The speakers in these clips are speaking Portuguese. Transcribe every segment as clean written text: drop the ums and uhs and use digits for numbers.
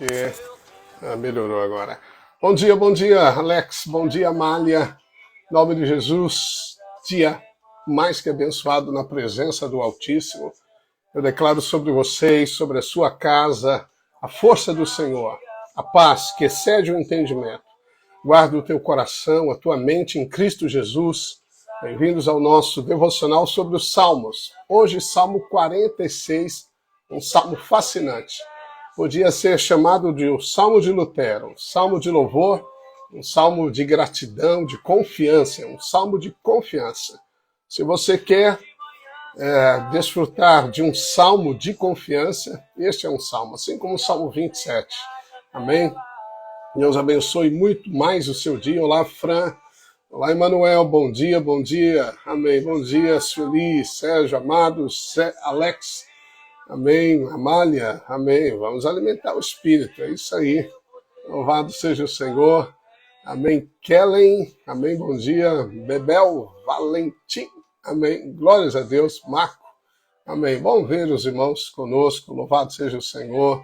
que melhorou agora. Bom dia, Alex. Bom dia, Amália. Em nome de Jesus, dia mais que abençoado na presença do Altíssimo. Eu declaro sobre vocês, sobre a sua casa, a força do Senhor, a paz que excede o entendimento. Guarda o teu coração, a tua mente em Cristo Jesus. Bem-vindos ao nosso devocional sobre os Salmos. Hoje, Salmo 46, um salmo fascinante. Podia ser chamado de um salmo de Lutero, um salmo de louvor, um salmo de gratidão, de confiança, um salmo de confiança. Se você quer desfrutar de um salmo de confiança, este é um salmo, assim como o Salmo 27. Amém? Deus abençoe muito mais o seu dia. Olá, Fran. Olá, Emanuel. Bom dia, bom dia. Amém. Bom dia, Sueli, Sérgio, Amados, Alex. Amém. Amália. Amém. Vamos alimentar o Espírito. É isso aí. Louvado seja o Senhor. Amém. Kellen. Amém. Bom dia. Bebel Valentim. Amém. Glórias a Deus. Marco. Amém. Bom ver os irmãos conosco. Louvado seja o Senhor.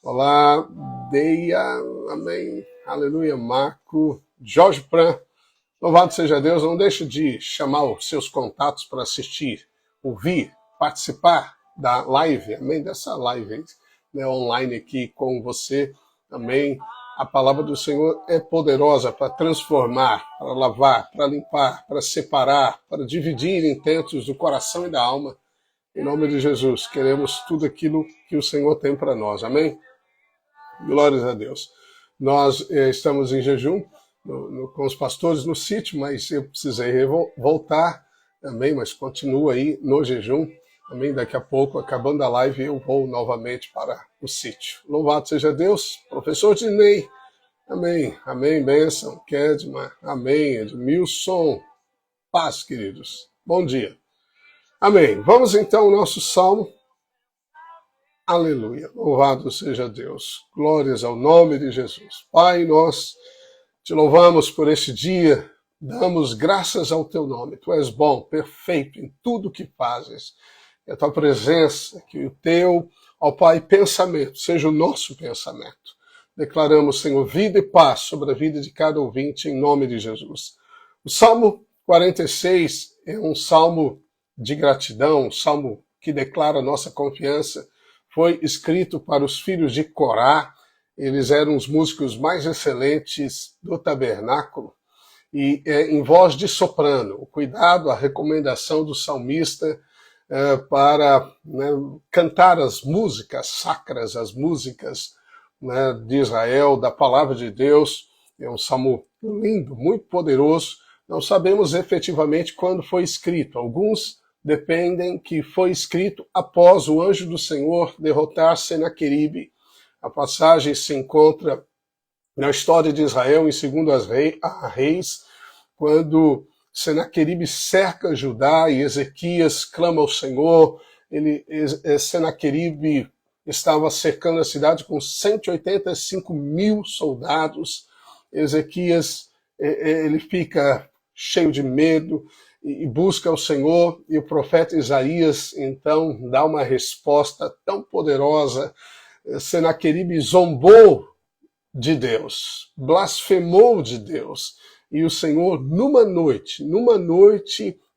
Olá, Deia. Amém. Aleluia. Marco. Jorge Pran. Louvado seja Deus. Não deixe de chamar os seus contatos para assistir, ouvir, participar da live. Amém. Dessa live online aqui com você. Amém. A palavra do Senhor é poderosa para transformar, para lavar, para limpar, para separar, para dividir intentos do coração e da alma. Em nome de Jesus, queremos tudo aquilo que o Senhor tem para nós. Amém? Glórias a Deus. Nós estamos em jejum com os pastores no sítio, mas eu precisei voltar. Amém? Mas continuo aí no jejum. Amém? Daqui a pouco, acabando a live, eu vou novamente para o sítio. Louvado seja Deus. Professor Dinei. Amém. Amém. Bênção. Kedma. Amém. Edmilson. Paz, queridos. Bom dia. Amém. Vamos então ao nosso salmo. Aleluia. Louvado seja Deus. Glórias ao nome de Jesus. Pai, nós te louvamos por este dia. Damos graças ao teu nome. Tu és bom, perfeito em tudo que fazes. Que a tua presença, que o teu, ó Pai, pensamento seja o nosso pensamento. Declaramos, Senhor, vida e paz sobre a vida de cada ouvinte, em nome de Jesus. O Salmo 46 é um salmo de gratidão, um salmo que declara a nossa confiança. Foi escrito para os filhos de Corá. Eles eram os músicos mais excelentes do tabernáculo. E em voz de soprano, o cuidado, a recomendação do salmista para cantar as músicas sacras, as músicas de Israel, da palavra de Deus. É um salmo lindo, muito poderoso. Não sabemos efetivamente quando foi escrito. Alguns dependem que foi escrito após o anjo do Senhor derrotar Senaqueribe. A passagem se encontra na história de Israel, em 2 Reis, quando Senaqueribe cerca Judá e Ezequias clama ao Senhor. Senaqueribe estava cercando a cidade com 185 mil soldados. Ezequias ele fica cheio de medo e busca o Senhor, e o profeta Isaías então dá uma resposta tão poderosa. Senaqueribe zombou de Deus, blasfemou de Deus, e o Senhor, numa noite,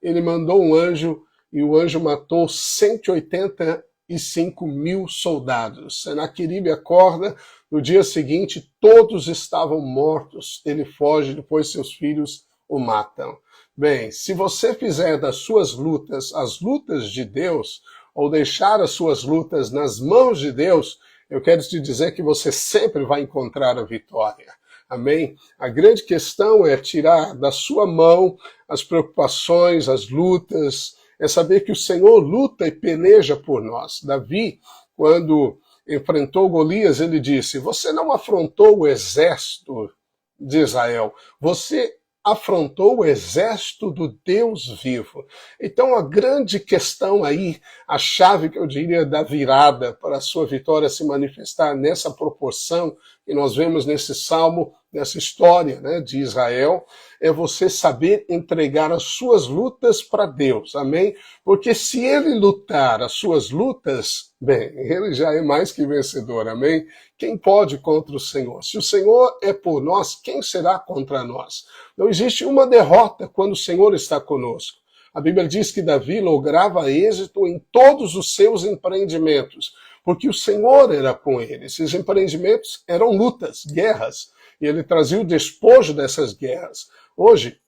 ele mandou um anjo, e o anjo matou 185 mil soldados. Senaqueribe acorda, no dia seguinte todos estavam mortos, ele foge, depois seus filhos o matam. Bem, se você fizer das suas lutas as lutas de Deus, ou deixar as suas lutas nas mãos de Deus, eu quero te dizer que você sempre vai encontrar a vitória. Amém? A grande questão é tirar da sua mão as preocupações, as lutas, é saber que o Senhor luta e peleja por nós. Davi, quando enfrentou Golias, ele disse: você não afrontou o exército de Israel, você afrontou o exército do Deus vivo. Então a grande questão aí, a chave que eu diria da virada para a sua vitória se manifestar nessa proporção que nós vemos nesse salmo, nessa história, né, de Israel, é você saber entregar as suas lutas para Deus, amém? Porque se ele lutar as suas lutas, bem, ele já é mais que vencedor, amém? Quem pode contra o Senhor? Se o Senhor é por nós, quem será contra nós? Não existe uma derrota quando o Senhor está conosco. A Bíblia diz que Davi lograva êxito em todos os seus empreendimentos, porque o Senhor era com ele. Esses empreendimentos eram lutas, guerras, e ele trazia o despojo dessas guerras. Hoje,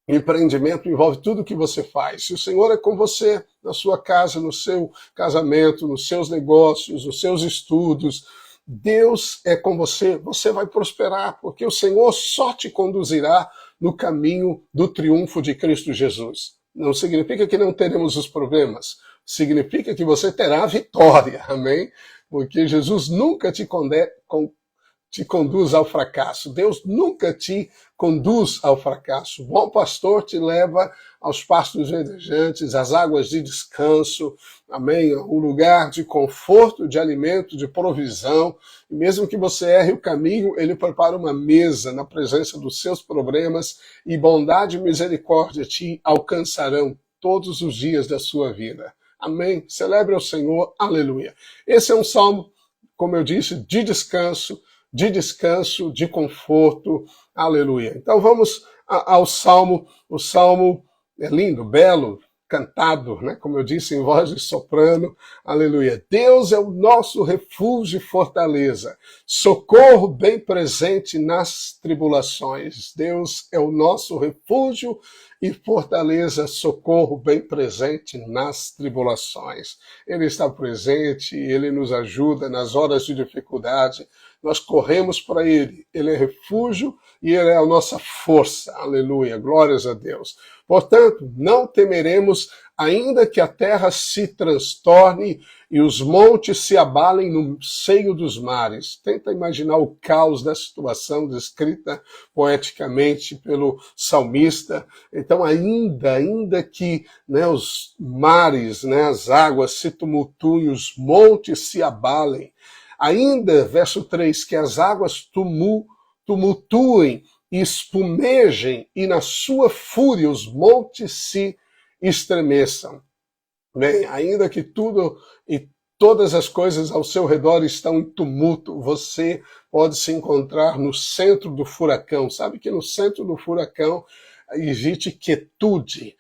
empreendimento envolve tudo que você faz. Se o Senhor é com você, na sua casa, no seu casamento, nos seus negócios, nos seus estudos, Deus é com você, você vai prosperar, porque o Senhor só te conduzirá no caminho do triunfo de Cristo Jesus. Não significa que não teremos os problemas, significa que você terá a vitória, amém? Porque Jesus nunca te conduz ao fracasso. Deus nunca te conduz ao fracasso. O bom pastor te leva aos pastos verdejantes, às águas de descanso, amém? O lugar de conforto, de alimento, de provisão. E mesmo que você erre o caminho, ele prepara uma mesa na presença dos seus problemas e bondade e misericórdia te alcançarão todos os dias da sua vida. Amém? Celebre ao Senhor. Aleluia. Esse é um salmo, como eu disse, de descanso, de conforto, aleluia. Então vamos ao Salmo, o Salmo é lindo, belo, cantado, né? Como eu disse, em voz de soprano, aleluia. Deus é o nosso refúgio e fortaleza, socorro bem presente nas tribulações. Deus é o nosso refúgio e fortaleza, socorro bem presente nas tribulações. Ele está presente, ele nos ajuda nas horas de dificuldade. Nós corremos para ele, ele é refúgio e ele é a nossa força, aleluia, glórias a Deus. Portanto, não temeremos, ainda que a terra se transtorne e os montes se abalem no seio dos mares. Tenta imaginar o caos da situação descrita poeticamente pelo salmista. Então, ainda que, né, os mares, né, as águas se tumultuem, os montes se abalem, ainda, verso 3, que as águas tumultuem e espumejem, e na sua fúria os montes se estremeçam. Bem, ainda que tudo e todas as coisas ao seu redor estão em tumulto, você pode se encontrar no centro do furacão. Sabe que no centro do furacão existe quietude.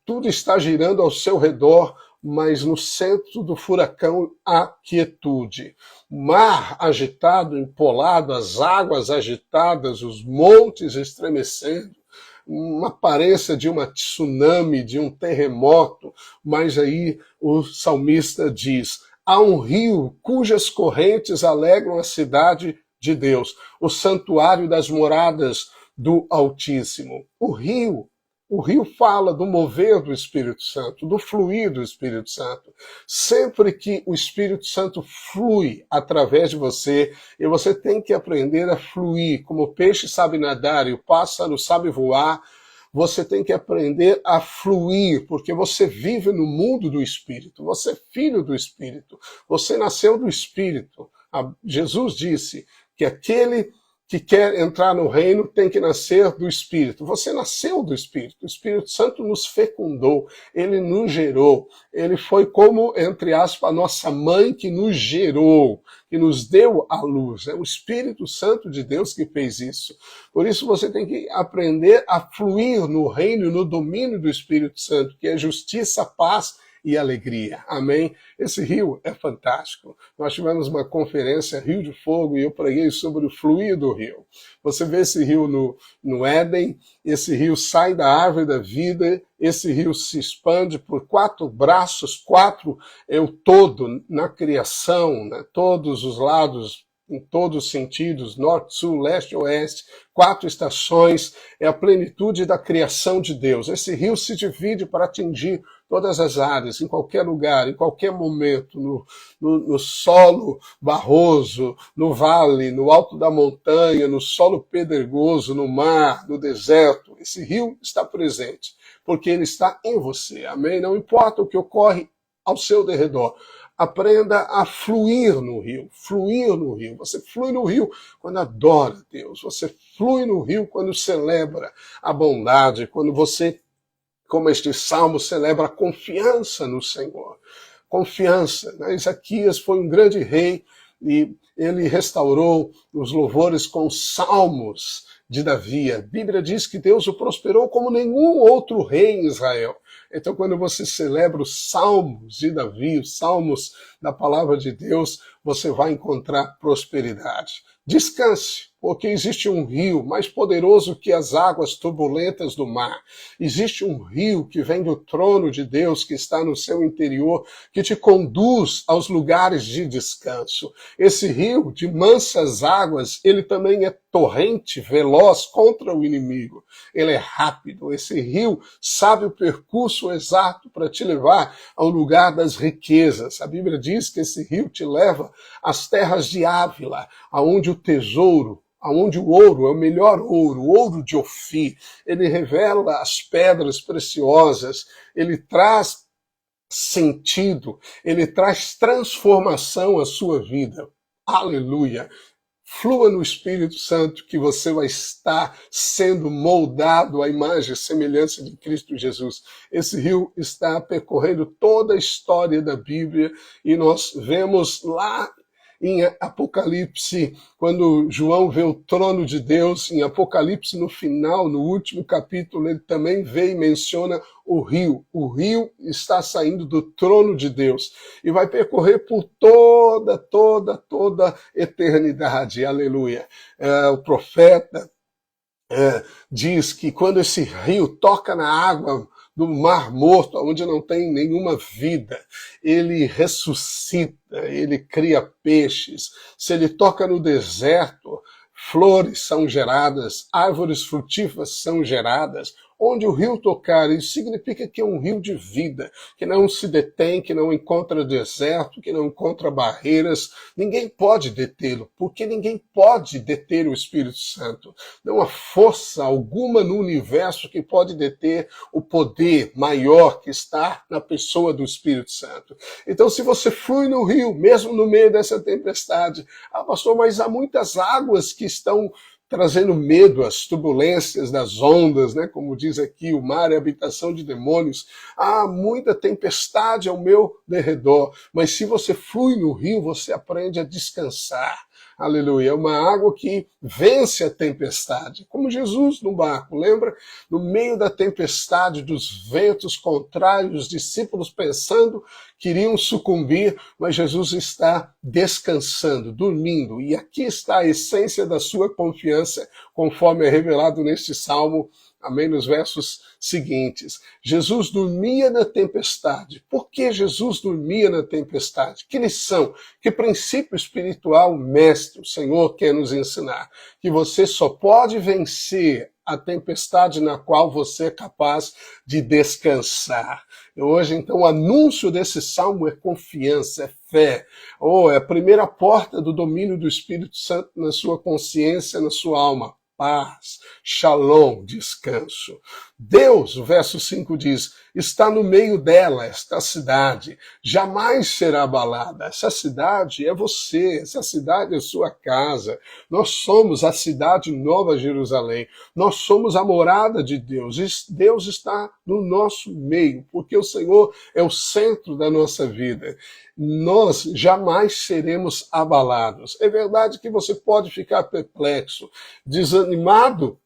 Tudo está girando ao seu redor, mas no centro do furacão há quietude. Mar agitado, empolado, as águas agitadas, os montes estremecendo, uma aparência de uma tsunami, de um terremoto, mas aí o salmista diz, há um rio cujas correntes alegram a cidade de Deus, o santuário das moradas do Altíssimo. O rio fala do mover do Espírito Santo, do fluir do Espírito Santo. Sempre que o Espírito Santo flui através de você, e você tem que aprender a fluir, como o peixe sabe nadar e o pássaro sabe voar, você tem que aprender a fluir, porque você vive no mundo do Espírito, você é filho do Espírito, você nasceu do Espírito. Jesus disse que aquele que quer entrar no reino tem que nascer do Espírito. Você nasceu do Espírito. O Espírito Santo nos fecundou, ele nos gerou. Ele foi como, entre aspas, a nossa mãe que nos gerou, que nos deu a luz. É o Espírito Santo de Deus que fez isso. Por isso você tem que aprender a fluir no reino, no domínio do Espírito Santo, que é justiça, paz e alegria. Amém? Esse rio é fantástico. Nós tivemos uma conferência, Rio de Fogo, e eu preguei sobre o fluir do rio. Você vê esse rio no Éden, esse rio sai da árvore da vida, esse rio se expande por 4 braços, 4 é o todo na criação, né? Todos os lados, em todos os sentidos, norte, sul, leste, oeste, 4 estações, é a plenitude da criação de Deus. Esse rio se divide para atingir todas as áreas, em qualquer lugar, em qualquer momento, no solo barroso, no vale, no alto da montanha, no solo pedregoso, no mar, no deserto. Esse rio está presente, porque ele está em você. Amém? Não importa o que ocorre ao seu derredor. aprenda a fluir no rio, fluir no rio. Você flui no rio quando adora Deus, você flui no rio quando celebra a bondade, quando você, como este salmo, celebra a confiança no Senhor. Confiança, né? Isaquias foi um grande rei e ele restaurou os louvores com salmos de Davi. A Bíblia diz que Deus o prosperou como nenhum outro rei em Israel. Então, quando você celebra os salmos de Davi, os salmos da palavra de Deus, você vai encontrar prosperidade. Descanse, porque existe um rio mais poderoso que as águas turbulentas do mar. Existe um rio que vem do trono de Deus, que está no seu interior, que te conduz aos lugares de descanso. Esse rio de mansas águas, ele também é torrente, veloz contra o inimigo. Ele é rápido. Esse rio sabe o percurso exato para te levar ao lugar das riquezas. A Bíblia diz que esse rio te leva às terras de Ávila, aonde o tesouro, aonde o ouro é o melhor ouro, o ouro de Ofir. Ele revela as pedras preciosas, ele traz sentido, ele traz transformação à sua vida. Aleluia! Flua no Espírito Santo que você vai estar sendo moldado à imagem e semelhança de Cristo Jesus. Esse rio está percorrendo toda a história da Bíblia e nós vemos lá em Apocalipse, quando João vê o trono de Deus, em Apocalipse, no final, no último capítulo, ele também vê e menciona o rio. O rio está saindo do trono de Deus e vai percorrer por toda eternidade. Aleluia. O profeta diz que quando esse rio toca na água do Mar Morto, onde não tem nenhuma vida, ele ressuscita, ele cria peixes. Se ele toca no deserto, flores são geradas, árvores frutíferas são geradas. Onde o rio tocar, isso significa que é um rio de vida, que não se detém, que não encontra deserto, que não encontra barreiras. Ninguém pode detê-lo, porque ninguém pode deter o Espírito Santo. Não há força alguma no universo que pode deter o poder maior que está na pessoa do Espírito Santo. Então, se você flui no rio, mesmo no meio dessa tempestade, pastor, mas há muitas águas que estão trazendo medo às turbulências das ondas, né? Como diz aqui, o mar é habitação de demônios. Há muita tempestade ao meu derredor, mas se você flui no rio, você aprende a descansar. Aleluia, é uma água que vence a tempestade, como Jesus no barco, lembra? No meio da tempestade, dos ventos contrários, os discípulos pensando que iriam sucumbir, mas Jesus está descansando, dormindo, e aqui está a essência da sua confiança, conforme é revelado neste salmo. Amém? Nos versos seguintes. Jesus dormia na tempestade. Por que Jesus dormia na tempestade? Que lição, que princípio espiritual o Mestre, o Senhor, quer nos ensinar? Que você só pode vencer a tempestade na qual você é capaz de descansar. E hoje, então, o anúncio desse salmo é confiança, é fé. É a primeira porta do domínio do Espírito Santo na sua consciência, na sua alma. Paz, shalom, descanso. Deus, o verso 5 diz, está no meio dela, esta cidade, jamais será abalada. Essa cidade é você, essa cidade é sua casa. Nós somos a cidade Nova Jerusalém, nós somos a morada de Deus. Deus está no nosso meio, porque o Senhor é o centro da nossa vida. Nós jamais seremos abalados. É verdade que você pode ficar perplexo, desanimado,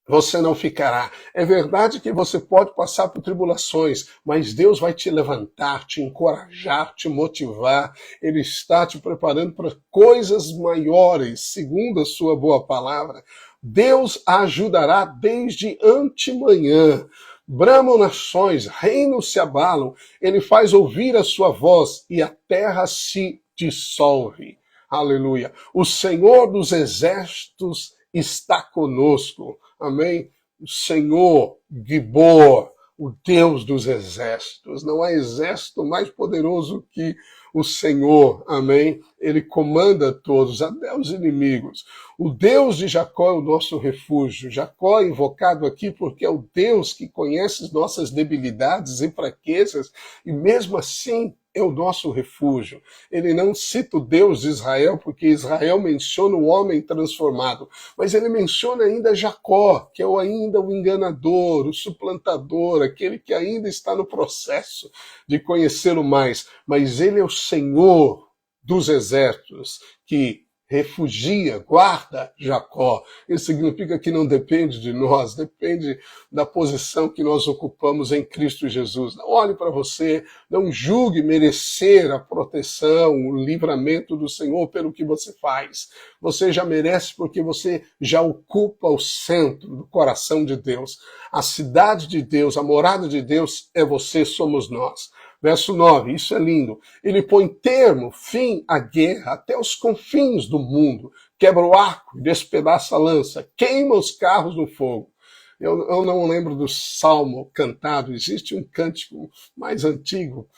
você não ficará. É verdade que você pode passar por tribulações, mas Deus vai te levantar, te encorajar, te motivar. Ele está te preparando para coisas maiores, segundo a sua boa palavra. Deus a ajudará desde antemanhã. Bramam nações, reinos se abalam, ele faz ouvir a sua voz e a terra se dissolve. Aleluia. O Senhor dos exércitos está conosco. Amém? O Senhor, Gibor, o Deus dos exércitos. Não há exército mais poderoso que o Senhor. Amém? Ele comanda todos, até os inimigos. O Deus de Jacó é o nosso refúgio. Jacó é invocado aqui porque é o Deus que conhece as nossas debilidades e fraquezas e mesmo assim é o nosso refúgio. Ele não cita o Deus de Israel, porque Israel menciona o homem transformado, mas ele menciona ainda Jacó, que é ainda o enganador, o suplantador, aquele que ainda está no processo de conhecê-lo mais. Mas ele é o Senhor dos exércitos, que refugia, guarda Jacó. Isso significa que não depende de nós, depende da posição que nós ocupamos em Cristo Jesus. Não olhe para você, não julgue merecer a proteção, o livramento do Senhor pelo que você faz. Você já merece porque você já ocupa o centro do coração de Deus. A cidade de Deus, a morada de Deus é você, somos nós. Verso 9, isso é lindo. Ele põe termo, fim à guerra, até os confins do mundo. Quebra o arco, despedaça a lança, queima os carros no fogo. Eu não lembro do salmo cantado, existe um cântico mais antigo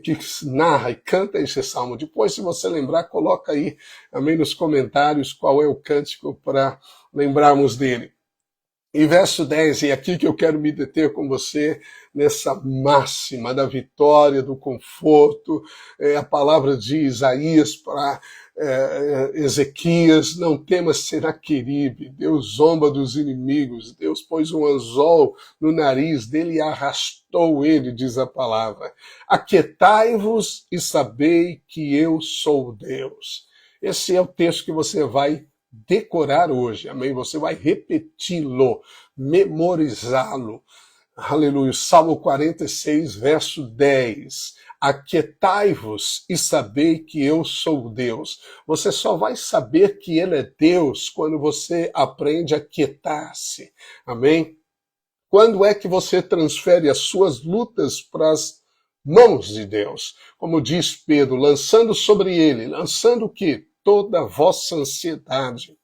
que narra e canta esse salmo. Depois, se você lembrar, coloca aí também nos comentários qual é o cântico para lembrarmos dele. E verso 10, e aqui que eu quero me deter com você, nessa máxima da vitória, do conforto, a palavra de Isaías para Ezequias, não temas Senaqueribe, Deus zomba dos inimigos, Deus pôs um anzol no nariz dele e arrastou ele, diz a palavra. Aquietai-vos e sabei que eu sou Deus. Esse é o texto que você vai decorar hoje, amém? Você vai repeti-lo, memorizá-lo. Aleluia. Salmo 46, verso 10. Aquietai-vos e sabei que eu sou Deus. Você só vai saber que ele é Deus quando você aprende a quietar-se. Amém? Quando é que você transfere as suas lutas para as mãos de Deus? Como diz Pedro, lançando sobre ele, lançando o quê? Toda a vossa ansiedade,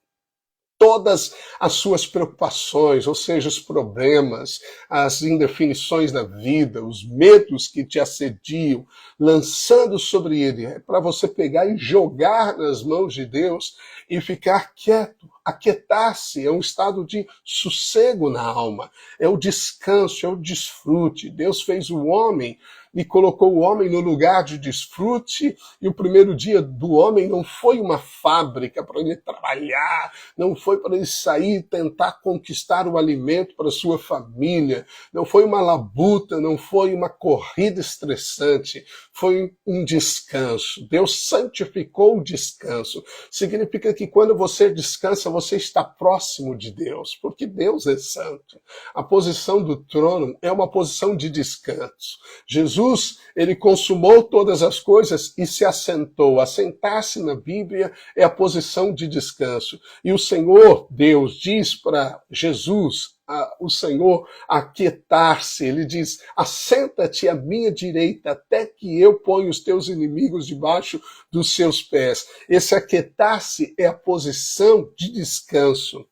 todas as suas preocupações, ou seja, os problemas, as indefinições da vida, os medos que te assediam, lançando sobre ele, é para você pegar e jogar nas mãos de Deus e ficar quieto. Aquietar-se é um estado de sossego na alma, é o descanso, é o desfrute. Deus fez o homem e colocou o homem no lugar de desfrute, e o primeiro dia do homem não foi uma fábrica para ele trabalhar, não foi para ele sair e tentar conquistar o alimento para sua família, não foi uma labuta, não foi uma corrida estressante, foi um descanso. Deus santificou o descanso. Significa que quando você descansa, você está próximo de Deus, porque Deus é santo. A posição do trono é uma posição de descanso. Jesus, ele consumou todas as coisas e se assentou. Assentar-se na Bíblia é a posição de descanso. E o Senhor, Deus, diz para Jesus, o Senhor, aquietar-se. Ele diz, assenta-te à minha direita até que eu ponha os teus inimigos debaixo dos seus pés. Esse aquietar-se é a posição de descanso.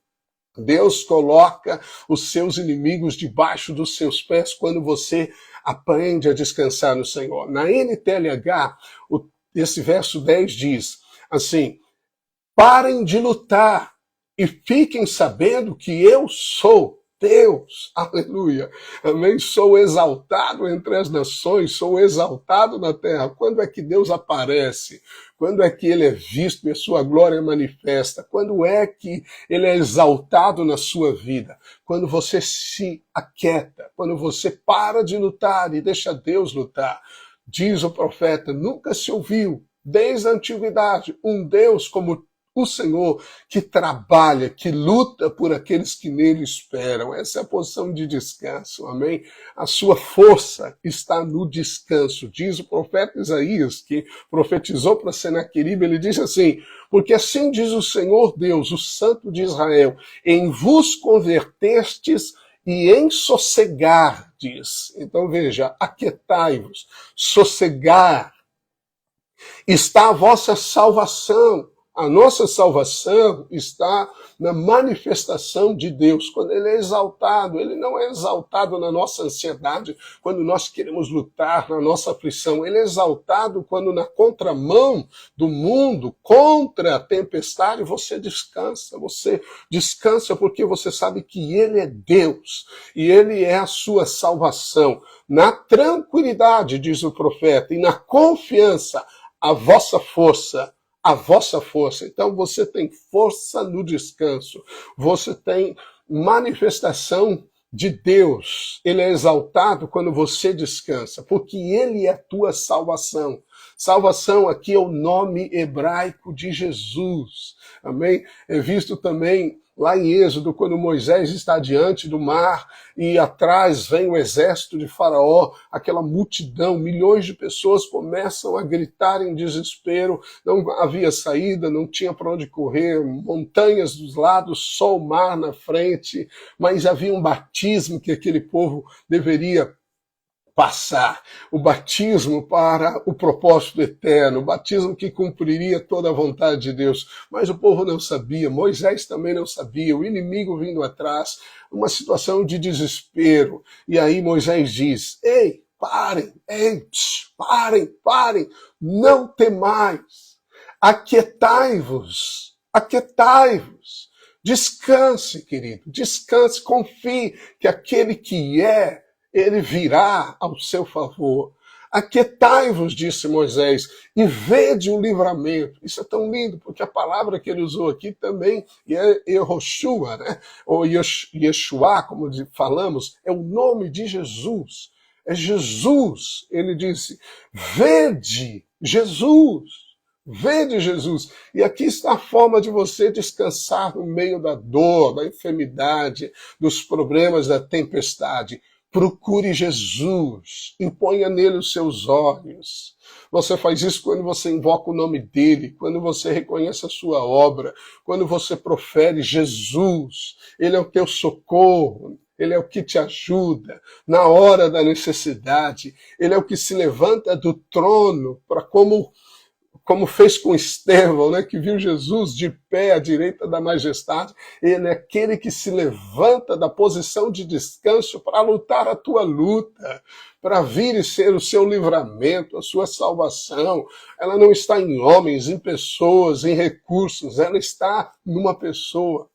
Deus coloca os seus inimigos debaixo dos seus pés quando você aprende a descansar no Senhor. Na NTLH, esse verso 10 diz assim, parem de lutar e fiquem sabendo que eu sou Deus, aleluia, amém? Sou exaltado entre as nações, sou exaltado na terra. Quando é que Deus aparece? Quando é que ele é visto e a sua glória manifesta? Quando é que ele é exaltado na sua vida? Quando você se aquieta, quando você para de lutar e deixa Deus lutar. Diz o profeta, nunca se ouviu, desde a antiguidade, um Deus como o Senhor que trabalha, que luta por aqueles que nele esperam. Essa é a posição de descanso, amém? A sua força está no descanso. Diz o profeta Isaías, que profetizou para Senaqueribe, ele diz assim, porque assim diz o Senhor Deus, o Santo de Israel, em vos convertestes e em sossegar, diz. Então veja, aquietai-vos, sossegar, está a vossa salvação. A nossa salvação está na manifestação de Deus. Quando ele é exaltado, ele não é exaltado na nossa ansiedade, quando nós queremos lutar na nossa aflição. Ele é exaltado quando na contramão do mundo, contra a tempestade, você descansa. Você descansa porque você sabe que ele é Deus e ele é a sua salvação. Na tranquilidade, diz o profeta, e na confiança, a vossa força. A vossa força. Então você tem força no descanso. Você tem manifestação de Deus. Ele é exaltado quando você descansa, porque ele é a tua salvação. Salvação aqui é o nome hebraico de Jesus. Amém? É visto também lá em Êxodo, quando Moisés está diante do mar e atrás vem o exército de Faraó, aquela multidão, milhões de pessoas começam a gritar em desespero, não havia saída, não tinha para onde correr, montanhas dos lados, só o mar na frente, mas havia um batismo que aquele povo deveria passar, o batismo para o propósito eterno, o batismo que cumpriria toda a vontade de Deus. Mas o povo não sabia, Moisés também não sabia, o inimigo vindo atrás, uma situação de desespero. E aí Moisés diz, ei, parem, parem, não temais, aquietai-vos, descanse, querido, descanse, confie que aquele que é, ele virá ao seu favor. Aquietai-vos, disse Moisés, e vede o livramento. Isso é tão lindo, porque a palavra que ele usou aqui também é Yehoshua, né? Ou Yeshua, como falamos, é o nome de Jesus. É Jesus. Ele disse, vede Jesus. Vede Jesus. E aqui está a forma de você descansar no meio da dor, da enfermidade, dos problemas da tempestade. Procure Jesus e ponha nele os seus olhos. Você faz isso quando você invoca o nome dele, quando você reconhece a sua obra, quando você profere Jesus. Ele é o teu socorro, ele é o que te ajuda na hora da necessidade. Ele é o que se levanta do trono para como fez com Estevão, né, que viu Jesus de pé à direita da majestade. Ele é aquele que se levanta da posição de descanso para lutar a tua luta, para vir e ser o seu livramento, a sua salvação. Ela não está em homens, em pessoas, em recursos, ela está numa pessoa.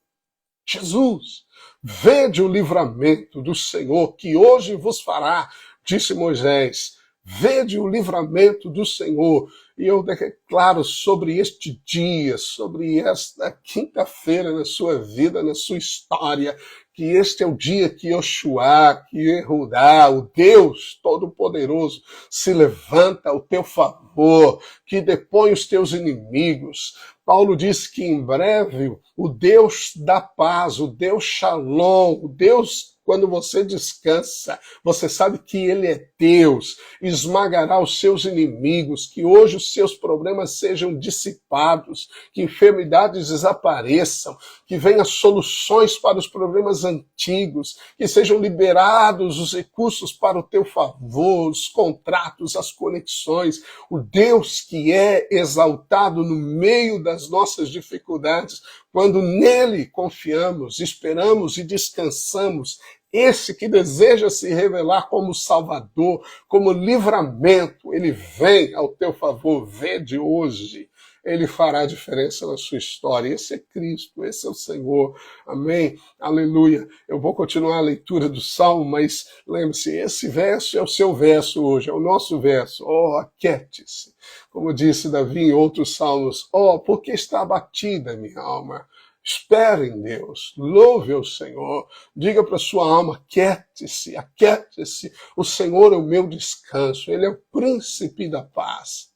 Jesus, vede o livramento do Senhor que hoje vos fará, disse Moisés. Vede o livramento do Senhor. E eu declaro sobre este dia, sobre esta quinta-feira na sua vida, na sua história, que este é o dia que Yoshua, que Yehudá, o Deus Todo-Poderoso, se levanta ao teu favor, que depõe os teus inimigos. Paulo disse que em breve o Deus da paz, o Deus Shalom, o Deus, quando você descansa, você sabe que ele é Deus, esmagará os seus inimigos, que hoje os seus problemas sejam dissipados, que enfermidades desapareçam, que venham soluções para os problemas antigos, que sejam liberados os recursos para o teu favor, os contratos, as conexões. O Deus que é exaltado no meio das nossas dificuldades, quando nele confiamos, esperamos e descansamos, esse que deseja se revelar como Salvador, como livramento, ele vem ao teu favor, vede hoje. Ele fará diferença na sua história. Esse é Cristo, esse é o Senhor. Amém? Aleluia. Eu vou continuar a leitura do Salmo, mas lembre-se, esse verso é o seu verso hoje, é o nosso verso. Oh, aquiete-se. Como disse Davi em outros salmos, oh, porque está abatida minha alma. Espere em Deus, louve ao Senhor, diga para sua alma, aquiete-se, aquiete-se. O Senhor é o meu descanso, Ele é o príncipe da paz.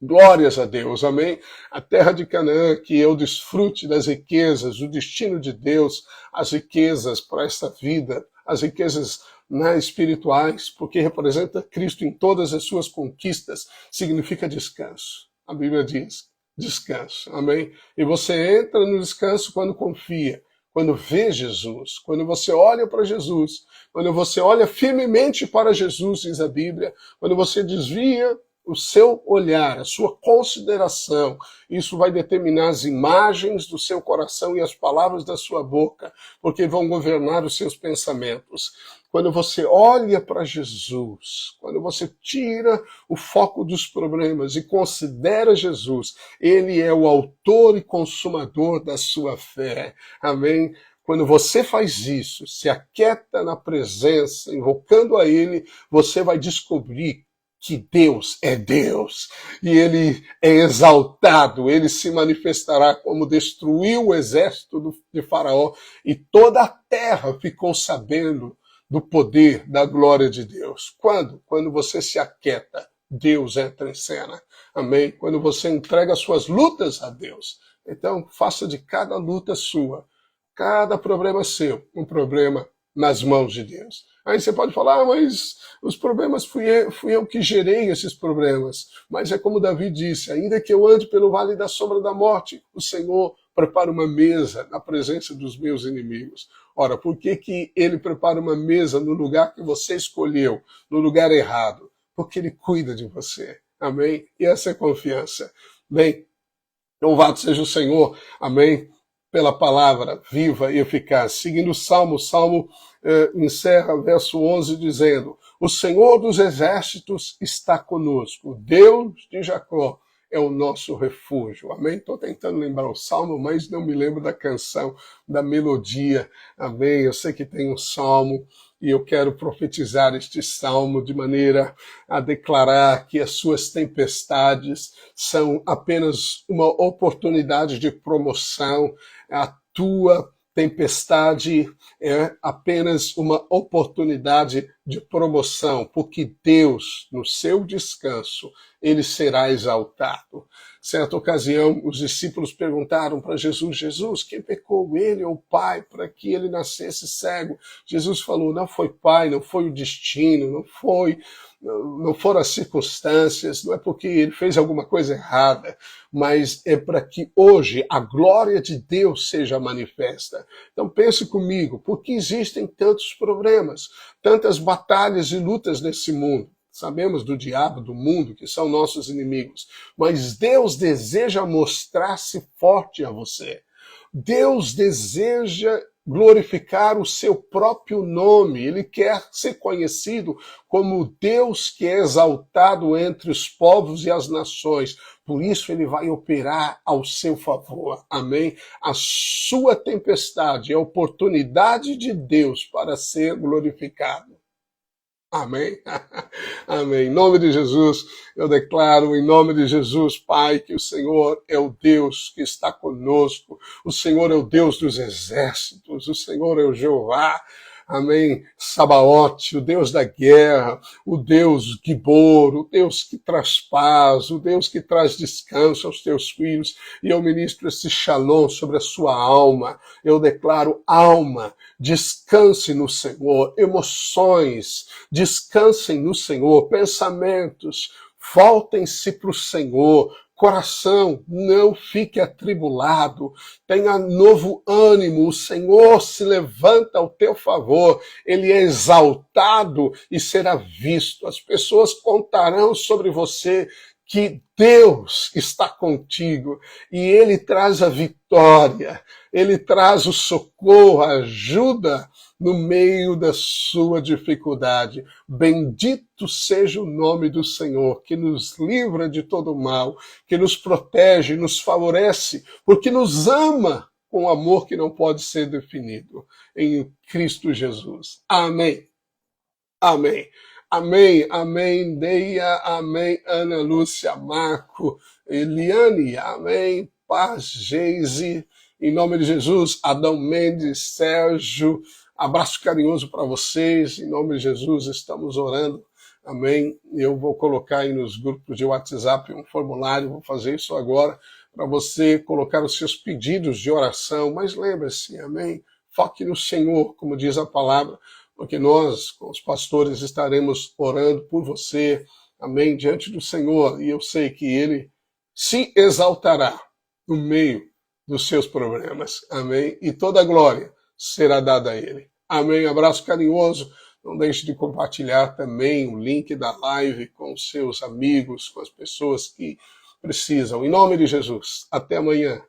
Glórias a Deus, amém? A terra de Canaã, que eu desfrute das riquezas, o destino de Deus, as riquezas para esta vida, as riquezas espirituais, porque representa Cristo em todas as suas conquistas, significa descanso. A Bíblia diz, descanso, amém? E você entra no descanso quando confia, quando vê Jesus, quando você olha para Jesus, quando você olha firmemente para Jesus, diz a Bíblia, quando você desvia o seu olhar, a sua consideração, isso vai determinar as imagens do seu coração e as palavras da sua boca, porque vão governar os seus pensamentos. Quando você olha para Jesus, quando você tira o foco dos problemas e considera Jesus, ele é o autor e consumador da sua fé. Amém? Quando você faz isso, se aquieta na presença, invocando a ele, você vai descobrir que Deus é Deus e ele é exaltado, ele se manifestará como destruiu o exército de Faraó e toda a terra ficou sabendo do poder, da glória de Deus. Quando? Quando você se aquieta, Deus entra em cena. Amém? Quando você entrega suas lutas a Deus. Então, faça de cada luta sua, cada problema seu, um problema nas mãos de Deus. Aí você pode falar, mas os problemas fui eu que gerei esses problemas. Mas é como Davi disse, ainda que eu ande pelo vale da sombra da morte, o Senhor prepara uma mesa na presença dos meus inimigos. Ora, por que ele prepara uma mesa no lugar que você escolheu, no lugar errado? Porque ele cuida de você. Amém? E essa é a confiança. Bem, louvado seja o Senhor. Amém? Pela palavra viva e eficaz. Seguindo o Salmo encerra verso 11 dizendo, o Senhor dos exércitos está conosco, o Deus de Jacó é o nosso refúgio. Amém? Estou tentando lembrar o Salmo, mas não me lembro da canção, da melodia. Amém? Eu sei que tem um Salmo e eu quero profetizar este Salmo de maneira a declarar que as suas tempestades são apenas uma oportunidade de promoção, a tua tempestade é apenas uma oportunidade de promoção, porque Deus, no seu descanso, ele será exaltado. Certa ocasião, os discípulos perguntaram para Jesus, Jesus, quem pecou, ele ou o pai, para que ele nascesse cego? Jesus falou, não foi pai, não foi o destino, não foram as circunstâncias, não é porque ele fez alguma coisa errada, mas é para que hoje a glória de Deus seja manifesta. Então pense comigo, por que existem tantos problemas, tantas batalhas e lutas nesse mundo? Sabemos do diabo, do mundo, que são nossos inimigos, mas Deus deseja mostrar-se forte a você. Deus deseja glorificar o seu próprio nome. Ele quer ser conhecido como Deus que é exaltado entre os povos e as nações. Por isso ele vai operar ao seu favor. Amém? A sua tempestade é a oportunidade de Deus para ser glorificado. Amém? Amém. Em nome de Jesus, eu declaro, em nome de Jesus, Pai, que o Senhor é o Deus que está conosco, o Senhor é o Deus dos exércitos, o Senhor é o Jeová, amém, Sabaote, o Deus da guerra, o Deus Gibor, o Deus que traz paz, o Deus que traz descanso aos teus filhos, e eu ministro esse shalom sobre a sua alma, eu declaro alma, descanse no Senhor, emoções, descansem no Senhor, pensamentos, voltem-se para o Senhor, coração, não fique atribulado, tenha novo ânimo, o Senhor se levanta ao teu favor, ele é exaltado e será visto, as pessoas contarão sobre você que Deus está contigo e ele traz a vitória, ele traz o socorro, a ajuda no meio da sua dificuldade. Bendito seja o nome do Senhor, que nos livra de todo mal, que nos protege, nos favorece, porque nos ama com amor que não pode ser definido. Em Cristo Jesus. Amém. Amém. Amém, amém, Deia, amém, Ana Lúcia, Marco, Eliane, amém, Paz, Geise, em nome de Jesus, Adão Mendes, Sérgio, abraço carinhoso para vocês, em nome de Jesus, estamos orando, amém, eu vou colocar aí nos grupos de WhatsApp um formulário, vou fazer isso agora, para você colocar os seus pedidos de oração, mas lembre-se, amém, foque no Senhor, como diz a palavra, porque nós, com os pastores, estaremos orando por você, amém, diante do Senhor, e eu sei que Ele se exaltará no meio dos seus problemas, amém, e toda a glória será dada a Ele. Amém, abraço carinhoso, Não deixe de compartilhar também o link da live com os seus amigos, com as pessoas que precisam. Em nome de Jesus, até amanhã.